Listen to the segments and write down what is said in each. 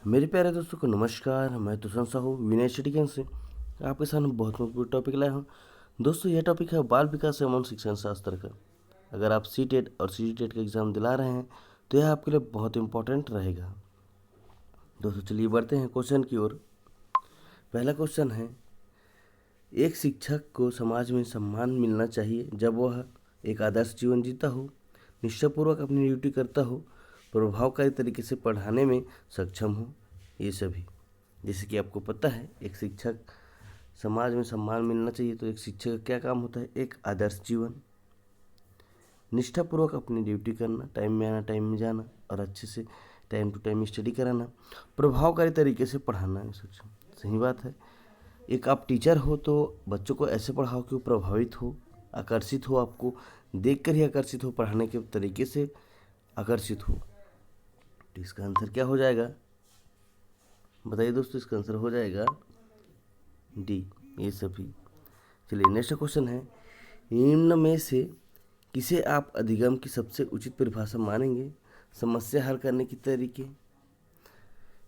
मेरे प्यारे दोस्तों को नमस्कार। मैं तुषार साहू विनय स्टडीगंज से आपके सामने बहुत महत्वपूर्ण टॉपिक लाया हूँ। दोस्तों यह टॉपिक है बाल विकास एवं शिक्षण शास्त्र का। अगर आप सी टेट और सी टेट का एग्ज़ाम दिला रहे हैं तो यह आपके लिए बहुत इंपॉर्टेंट रहेगा। दोस्तों चलिए बढ़ते हैं क्वेश्चन की ओर। पहला क्वेश्चन है, एक शिक्षक को समाज में सम्मान मिलना चाहिए जब वह एक आदर्श जीवन जीता हो, निष्ठापूर्वक अपनी ड्यूटी करता हो, प्रभावकारी तरीके से पढ़ाने में सक्षम हो। ये सभी, जैसे कि आपको पता है, एक शिक्षक समाज में सम्मान मिलना चाहिए तो एक शिक्षक का क्या काम होता है? एक आदर्श जीवन, निष्ठापूर्वक अपनी ड्यूटी करना, टाइम में आना, टाइम में जाना और अच्छे से टाइम टू टाइम स्टडी कराना, प्रभावकारी तरीके से पढ़ाना है सक्षम। सही बात है। एक आप टीचर हो तो बच्चों को ऐसे पढ़ाओ कि वो प्रभावित हो, आकर्षित हो, आपको देखकर ही आकर्षित हो, पढ़ाने के तरीके से आकर्षित हो। तो इसका आंसर क्या हो जाएगा? बताइए दोस्तों, इसका आंसर हो जाएगा डी, ये सभी। चलिए नेक्स्ट क्वेश्चन है, निम्न में से किसे आप अधिगम की सबसे उचित परिभाषा मानेंगे? समस्या हल करने की तरीके,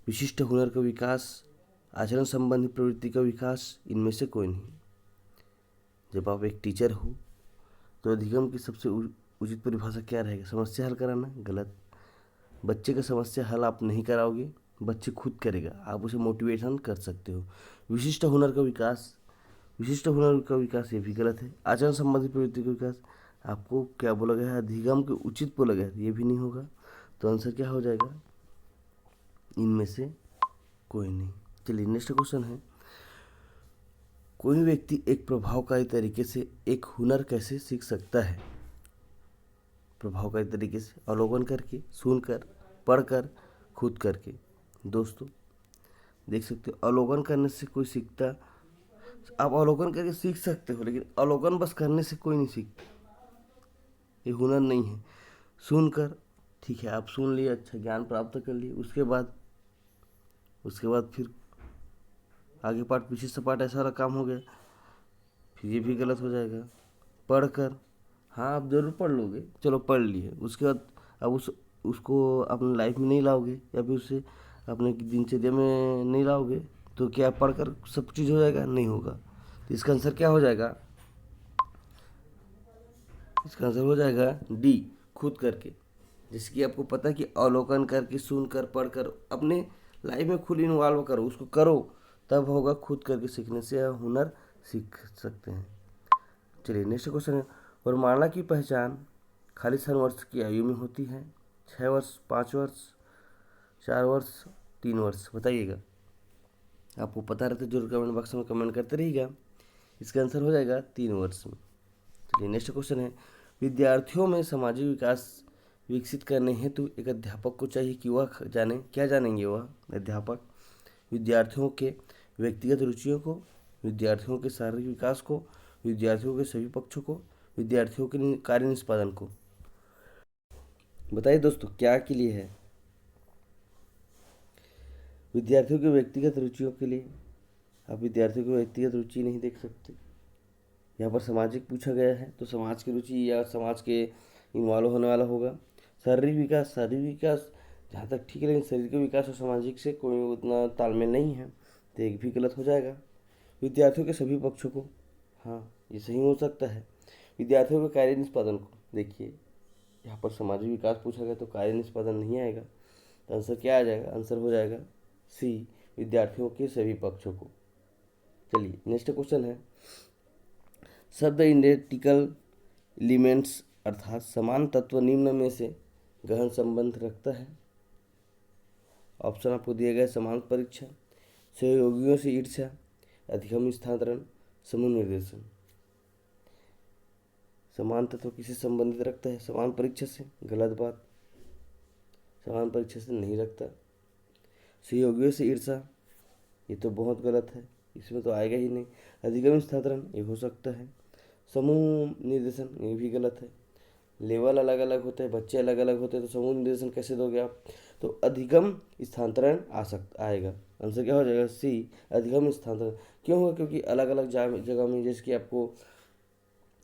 विशिष्ट हुनर का विकास, आचरण संबंधी प्रवृत्ति का विकास, इनमें से कोई नहीं। जब आप एक टीचर हो तो अधिगम की सबसे उचित परिभाषा क्या रहेगा? समस्या हल कराना। गलत। बच्चे का समस्या हल आप नहीं कराओगे, बच्चे खुद करेगा, आप उसे मोटिवेशन कर सकते हो। विशिष्ट हुनर का विकास, विशिष्ट हुनर का विकास ये भी गलत है। आचरण संबंधी प्रवृत्ति का विकास आपको क्या बोला गया है? अधिगम के उचित बोला गया है, ये भी नहीं होगा। तो आंसर क्या हो जाएगा? इनमें से कोई नहीं। चलिए नेक्स्ट क्वेश्चन है, कोई व्यक्ति एक प्रभावकारी तरीके से एक हुनर कैसे सीख सकता है? प्रभावकारी तरीके से अवलोकन करके, सुनकर, पढ़कर, खुद करके। दोस्तों देख सकते हो, अवलोकन करने से कोई सीखता, आप अवलोकन करके सीख सकते हो, लेकिन अवलोकन बस करने से कोई नहीं सीखता, ये हुनर नहीं है। सुनकर, ठीक है, आप सुन लिए, अच्छा ज्ञान प्राप्त कर लिए, उसके बाद फिर आगे पाठ पीछे से पाठ ऐसा वाला काम हो गया, फिर ये भी गलत हो जाएगा। पढ़कर, हाँ आप ज़रूर पढ़ लोगे, चलो पढ़ लिए, उसके बाद अब उसको अपने लाइफ में नहीं लाओगे या फिर उसे अपने दिनचर्या में नहीं लाओगे, तो क्या पढ़कर सब चीज़ हो जाएगा? नहीं होगा। तो इसका आंसर क्या हो जाएगा? इसका आंसर हो जाएगा डी, खुद करके। जैसे कि आपको पता है कि अवलोकन करके, सुनकर, पढ़कर अपने लाइफ में खुद इन्वॉल्व करो, उसको करो, तब होगा। खुद करके सीखने से यह हुनर सीख सकते हैं। चलिए नेक्स्ट क्वेश्चन है, वरमाला की पहचान खाली वर्ष की आयु में होती है? 6 वर्ष, 5 वर्ष, 4 वर्ष, 3 वर्ष? बताइएगा, आपको पता रहता है जरूर कमेंट बॉक्स में कमेंट करते रहिएगा। इसका आंसर हो जाएगा 3 वर्ष में। चलिए नेक्स्ट क्वेश्चन है, विद्यार्थियों में सामाजिक विकास विकसित करने हेतु एक अध्यापक को चाहिए कि वह जाने, क्या जानेंगे वह अध्यापक? विद्यार्थियों के व्यक्तिगत रुचियों को, विद्यार्थियों के शारीरिक विकास को, विद्यार्थियों के सभी पक्षों को, विद्यार्थियों के कार्य निष्पादन को। बताइए दोस्तों, क्या के लिए है? विद्यार्थियों के व्यक्तिगत रुचियों के लिए। आप विद्यार्थियों की व्यक्तिगत रुचि नहीं देख सकते। यहाँ पर सामाजिक पूछा गया है तो समाज की रुचि या समाज के इन्वॉल्व होने वाला होगा। शारीरिक विकास, शारीरिक विकास जहाँ तक ठीक है, लेकिन शरीर के विकास और सामाजिक से कोई उतना तालमेल नहीं है, तो एक भी गलत हो जाएगा। विद्यार्थियों के सभी पक्षों को, हाँ ये सही हो सकता है। विद्यार्थियों के कार्य निष्पादन को, देखिए यहाँ पर सामाजिक विकास पूछा गया तो कार्य निष्पादन नहीं आएगा, तो आंसर क्या आ जाएगा? आंसर हो जाएगा सी, विद्यार्थियों के सभी पक्षों को। चलिए नेक्स्ट क्वेश्चन है, शब्द इडेंटिकल एलिमेंट्स अर्थात समान तत्व निम्न में से गहन संबंध रखता है? ऑप्शन आपको दिए गए, समान परीक्षा, सहयोगियों से ईर्ष्या, अधिगम स्थानांतरण, समूह निर्देशन। समान तत्व किसे संबंधित रखता है? समान परीक्षा से। गलत बात, समान परीक्षा से नहीं रखता। सहयोगियों से ईर्ष्या, ये तो बहुत गलत है, इसमें तो आएगा ही नहीं। अधिगम स्थानांतरण ये हो सकता है। समूह निर्देशन ये भी गलत है, लेवल अलग अलग होते हैं, बच्चे अलग अलग होते हैं, तो समूह निर्देशन कैसे दोगे आप? तो अधिगम स्थानांतरण आएगा। आंसर क्या हो जाएगा? सी, अधिगम स्थानांतरण। क्यों होगा? क्योंकि अलग अलग जगह में, जैसे कि आपको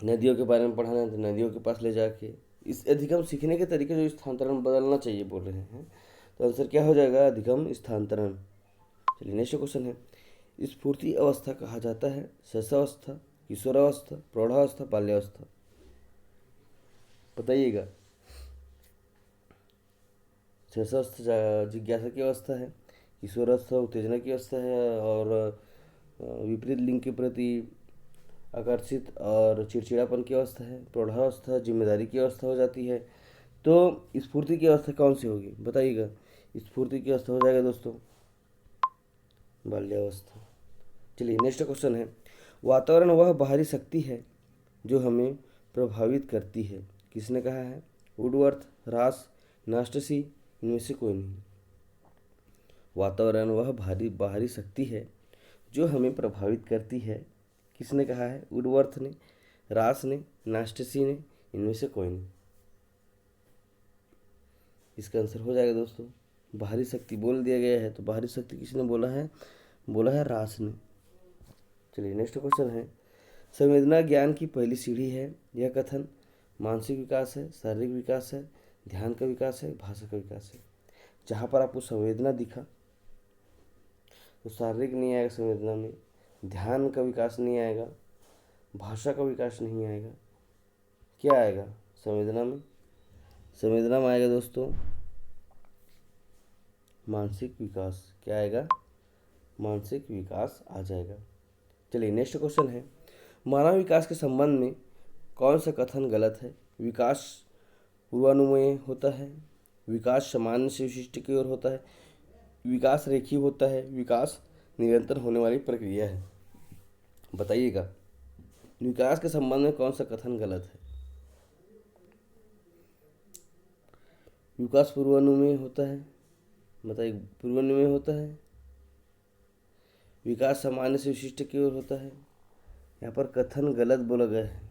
नदियों के बारे में पढ़ाना है तो नदियों के पास ले जाके, इस अधिगम सीखने के तरीके जो स्थानांतरण बदलना चाहिए बोल रहे हैं, तो आंसर क्या हो जाएगा? अधिगम स्थानांतरण। चलिए नेक्स्ट क्वेश्चन है, स्फूर्ति अवस्था कहा जाता है शैशवावस्था, किशोरावस्था, प्रौढ़ावस्था, बाल्यावस्था। बताइएगा। शैशवावस्था जिज्ञासा की अवस्था है, किशोरावस्था उत्तेजना की अवस्था है, और विपरीत लिंग के प्रति आकर्षित और चिड़चिड़ापन की अवस्था है। प्रौढ़ावस्था जिम्मेदारी की अवस्था हो जाती है। तो स्फूर्ति की अवस्था कौन सी होगी? बताइएगा। स्फूर्ति की अवस्था हो जाएगा दोस्तों बाल्यावस्था। चलिए नेक्स्ट क्वेश्चन है, वातावरण वह बाहरी शक्ति है जो हमें प्रभावित करती है। किसने कहा है? वुडवर्थ, रास, नास्टसी, इनमें से कोई नहीं। वातावरण वह बाहरी शक्ति है जो हमें प्रभावित करती है। किसने कहा है? वुडवर्थ ने, रास ने, नास्टसी ने, इनमें से कोई नहीं। इसका आंसर हो जाएगा दोस्तों बाहरी शक्ति बोल दिया गया है, तो बाहरी शक्ति किसने बोला है? बोला है रास ने। चलिए नेक्स्ट क्वेश्चन है, संवेदना ज्ञान की पहली सीढ़ी है। यह कथन मानसिक विकास है, शारीरिक विकास है, ध्यान का विकास है, भाषा का विकास है। जहाँ पर आपको संवेदना दिखा तो शारीरिक नहीं आएगा संवेदना में, ध्यान का विकास नहीं आएगा, भाषा का विकास नहीं आएगा। क्या आएगा संवेदना में? संवेदना में आएगा दोस्तों मानसिक विकास। क्या आएगा? मानसिक विकास आ जाएगा। चलिए नेक्स्ट क्वेश्चन है, मानव विकास के संबंध में कौन सा कथन गलत है? विकास पूर्वानुमेय होता है, विकास सामान्य से विशिष्ट की ओर होता है, विकास रेखीय होता है, विकास निरंतर होने वाली प्रक्रिया है। बताइएगा विकास के संबंध में कौन सा कथन गलत है? विकास पूर्वानुमेय होता है। बताइए पूर्वानुमेय होता है, विकास सामान्य से विशिष्ट की ओर होता है। यहाँ पर कथन गलत बोला गया है।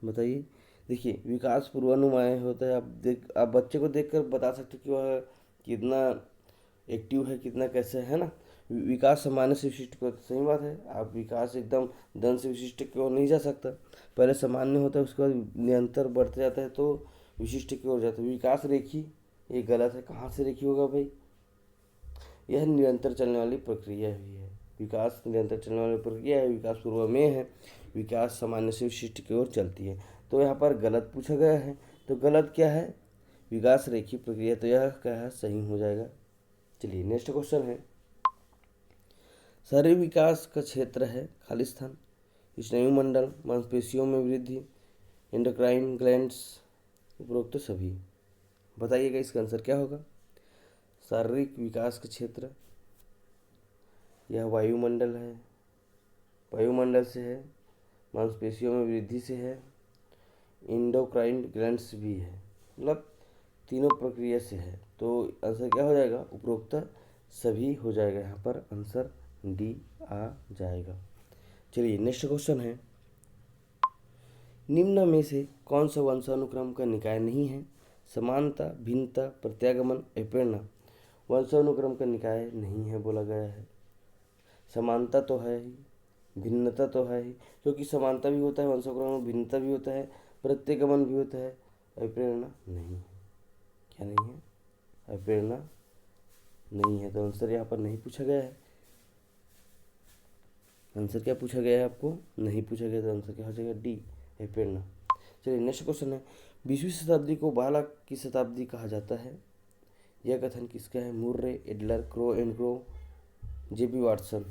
बताइए। देखिए विकास पूर्वानुमेय होता है। आप बच्चे को देखकर बता सकते कि वह कितना एक्टिव है, कितना कैसे है ना। विकास सामान्य से विशिष्ट की ओर, सही बात है। आप विकास एकदम धन से विशिष्ट की ओर नहीं जा सकता। पहले सामान्य होता है, उसके बाद निरंतर बढ़ते जाता है तो विशिष्ट की ओर जाता है। विकास रेखी, ये गलत है। कहाँ से रेखी होगा भाई? यह निरंतर चलने वाली प्रक्रिया भी है। विकास निरंतर चलने वाली प्रक्रिया है। विकास पूर्वानुमेय है, विकास सामान्य से विशिष्ट की ओर चलती है। तो यहाँ पर गलत पूछा गया है। तो गलत क्या है? विकास रेखीय प्रक्रिया। तो यह क्या है? सही हो जाएगा। चलिए नेक्स्ट क्वेश्चन है, शरीर विकास का क्षेत्र है खाली स्थान, स्नायुमंडल, मांसपेशियों में वृद्धि, एंडोक्राइन ग्लैंड्स, उपरोक्त सभी। बताइएगा इसका आंसर क्या होगा? शारीरिक विकास का क्षेत्र, यह वायुमंडल है, वायुमंडल से है, मांसपेशियों में वृद्धि से है, एंडोक्राइन ग्लैंड्स भी है, मतलब तीनों प्रक्रिया से है। तो आंसर क्या हो जाएगा? उपरोक्त सभी हो जाएगा। यहाँ पर आंसर डी आ जाएगा। चलिए नेक्स्ट क्वेश्चन है, निम्न में से कौन सा वंशानुक्रम का निकाय नहीं है? समानता, भिन्नता, प्रत्यागमन, अप्रेरणा। वंशानुक्रम का निकाय नहीं है बोला गया है। समानता तो है ही, भिन्नता तो है ही, क्योंकि समानता भी होता है वंशानुक्रम में, भिन्नता भी होता है, प्रत्यागमन भी होता है, अप्रेरणा नहीं है। क्या नहीं है? अप्रेरणा नहीं है। तो आंसर यहाँ पर नहीं पूछा गया है। आंसर क्या पूछा गया है आपको? नहीं पूछा गया। तो आंसर क्या हो जाएगा? डी, अप्रेरणा। चलिए नेक्स्ट क्वेश्चन है, 20वीं शताब्दी को बालक की शताब्दी कहा जाता है। यह कथन किसका है? Murray, Adler, Crow and Crow, J B Watson.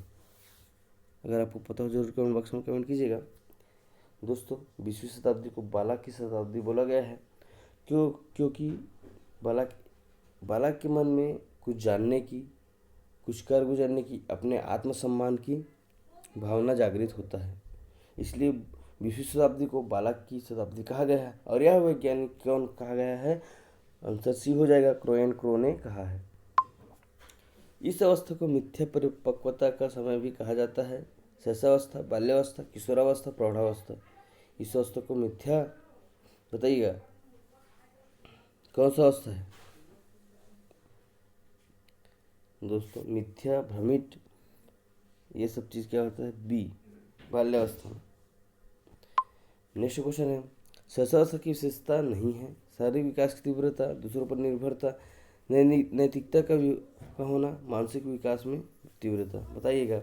अगर आपको पता हो जरूर कमेंट बॉक्स में कमेंट कीजिएगा। दोस्तों 20वीं शताब्दी को बालक की शताब्दी बोला गया है क्योंकि बालक के मन में कुछ जानने की, कुछ कर गुजरने की, अपने आत्मसम्मान की भावना जागृत होता है, इसलिए 20वीं शताब्दी को बालक की शताब्दी कहा गया है। और यह वैज्ञानिक कौन कहा गया है? आंसर सी हो जाएगा, क्रो एंड क्रो ने कहा है। इस अवस्था को मिथ्या परिपक्वता का समय भी कहा जाता है। शैशवावस्था, बाल्यावस्था, किशोरावस्था, प्रौढ़ावस्था। इस अवस्था को मिथ्या, बताइएगा कौन सा अवस्था है दोस्तों? मिथ्या, भ्रमित, ये सब चीज़ क्या होता है? बी, बाल्यावस्था। नेक्स्ट क्वेश्चन है, शैशवावस्था की विशेषता नहीं है, शारीरिक विकास की तीव्रता, दूसरों पर निर्भरता, नैतिकता का होना, मानसिक विकास में तीव्रता। बताइएगा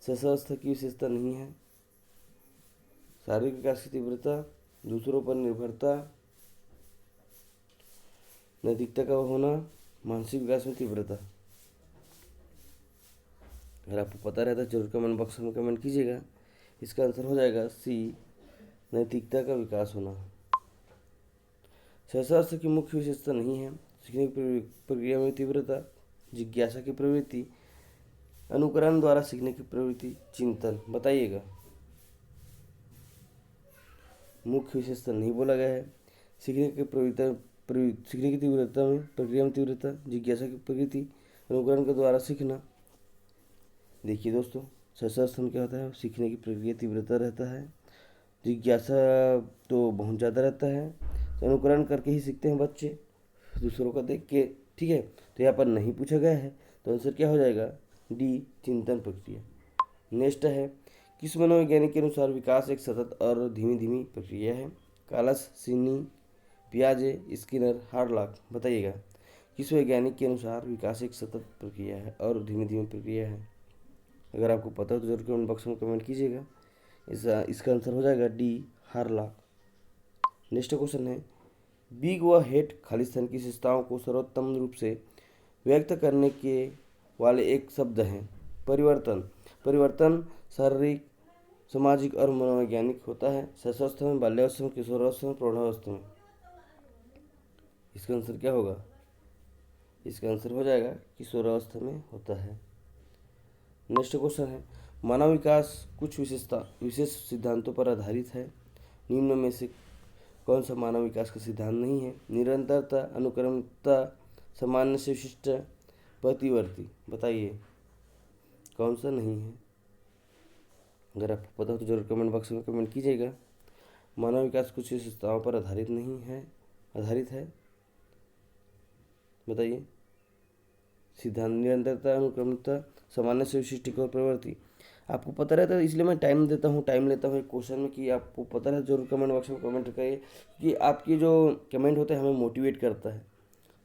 सहस्रावस्था की विशेषता नहीं है। शारीरिक विकास की तीव्रता, दूसरों पर निर्भरता, नैतिकता का होना, मानसिक विकास में तीव्रता। अगर आपको पता रहता है जरूर कमेंट बॉक्स में कमेंट कीजिएगा। इसका आंसर हो जाएगा सी, नैतिकता का विकास होना। सहस्रावस्था की मुख्य विशेषता नहीं है। सीखने की प्रक्रिया में तीव्रता, जिज्ञासा की प्रवृत्ति, अनुकरण द्वारा सीखने की प्रवृत्ति, चिंतन। बताइएगा मुख्य विशेषता नहीं बोला गया है। सीखने की सीखने की तीव्रता में, प्रक्रिया में तीव्रता, जिज्ञासा की प्रवृत्ति, अनुकरण के द्वारा सीखना। देखिए दोस्तों, सहस्रावस्था में क्या होता है, सीखने की प्रक्रिया तीव्रता रहता है, जिज्ञासा तो बहुत ज़्यादा रहता है, तो अनुकरण करके ही सीखते हैं बच्चे, दूसरों का देख के। ठीक है, तो यहाँ पर नहीं पूछा गया है, तो आंसर क्या हो जाएगा, डी, चिंतन प्रक्रिया। नेक्स्ट है, किस मनोवैज्ञानिक के अनुसार विकास एक सतत और धीमी धीमी प्रक्रिया है। कालस, सिनी, पियाजे, स्किनर, हार्लॉक। बताइएगा किस वैज्ञानिक के अनुसार विकास एक सतत प्रक्रिया है और धीमी धीमी प्रक्रिया है। अगर आपको पता हो तो जरूर कमेंट बॉक्स में कमेंट कीजिएगा। इसका आंसर हो जाएगा डी, हार्लॉक। नेक्स्ट क्वेश्चन है, बिग व हेड खालिस्तान की विशेषताओं को सर्वोत्तम रूप से व्यक्त करने के वाले एक शब्द हैं। परिवर्तन। परिवर्तन शारीरिक, सामाजिक और मनोवैज्ञानिक होता है। शिशुअवस्था में, बाल्यावस्था में, किशोरावस्था में, प्रौढ़ावस्था में। इसका आंसर क्या होगा, इसका आंसर हो जाएगा किशोरावस्था में होता है। नेक्स्ट क्वेश्चन है, मानव विकास कुछ विशेष सिद्धांतों पर आधारित है। निम्न में से कौन सा मानव विकास का सिद्धांत नहीं है। निरंतरता, अनुक्रमता, सामान्य से विशिष्ट, प्रतिवर्ती। बताइए कौन सा नहीं है। अगर आपको पता हो तो जरूर कमेंट बॉक्स में कमेंट कीजिएगा। मानव विकास कुछ विशेषताओं पर आधारित नहीं है, आधारित है। बताइए सिद्धांत, निरंतरता, अनुक्रमता, सामान्य से विशिष्ट और प्रवृत्ति। आपको पता रहता है इसलिए मैं टाइम लेता हूँ एक क्वेश्चन में कि आपको पता है, जरूर कमेंट बॉक्स में कमेंट करिए कि आपकी जो कमेंट होता है हमें मोटिवेट करता है।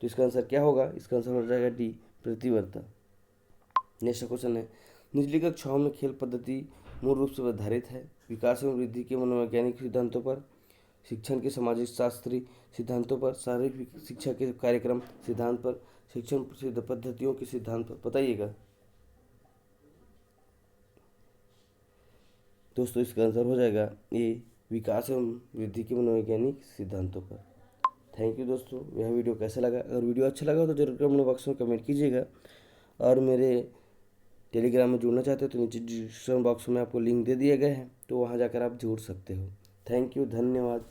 तो इसका आंसर क्या होगा, इसका आंसर हो जाएगा डी, प्रतिवर्ता। नेक्स्ट क्वेश्चन है, निचली कक्षाओं में खेल पद्धति मूल रूप से आधारित है विकास एवं वृद्धि के मनोवैज्ञानिक सिद्धांतों पर, शिक्षण के सामाजिक शास्त्रीय सिद्धांतों पर, शारीरिक शिक्षा के कार्यक्रम सिद्धांत पर, शिक्षण पद्धतियों के सिद्धांत पर। बताइएगा दोस्तों, इसका आंसर हो जाएगा ये, विकास एवं वृद्धि के मनोवैज्ञानिक सिद्धांतों पर। थैंक यू दोस्तों। यह वीडियो कैसा लगा, अगर वीडियो अच्छा लगा तो जरूर कमेंट बॉक्स में कमेंट कीजिएगा। और मेरे टेलीग्राम में जुड़ना चाहते हो तो नीचे डिस्क्रिप्शन बॉक्स में आपको लिंक दे दिए गए हैं, तो वहाँ जाकर आप जुड़ सकते हो। थैंक यू, धन्यवाद।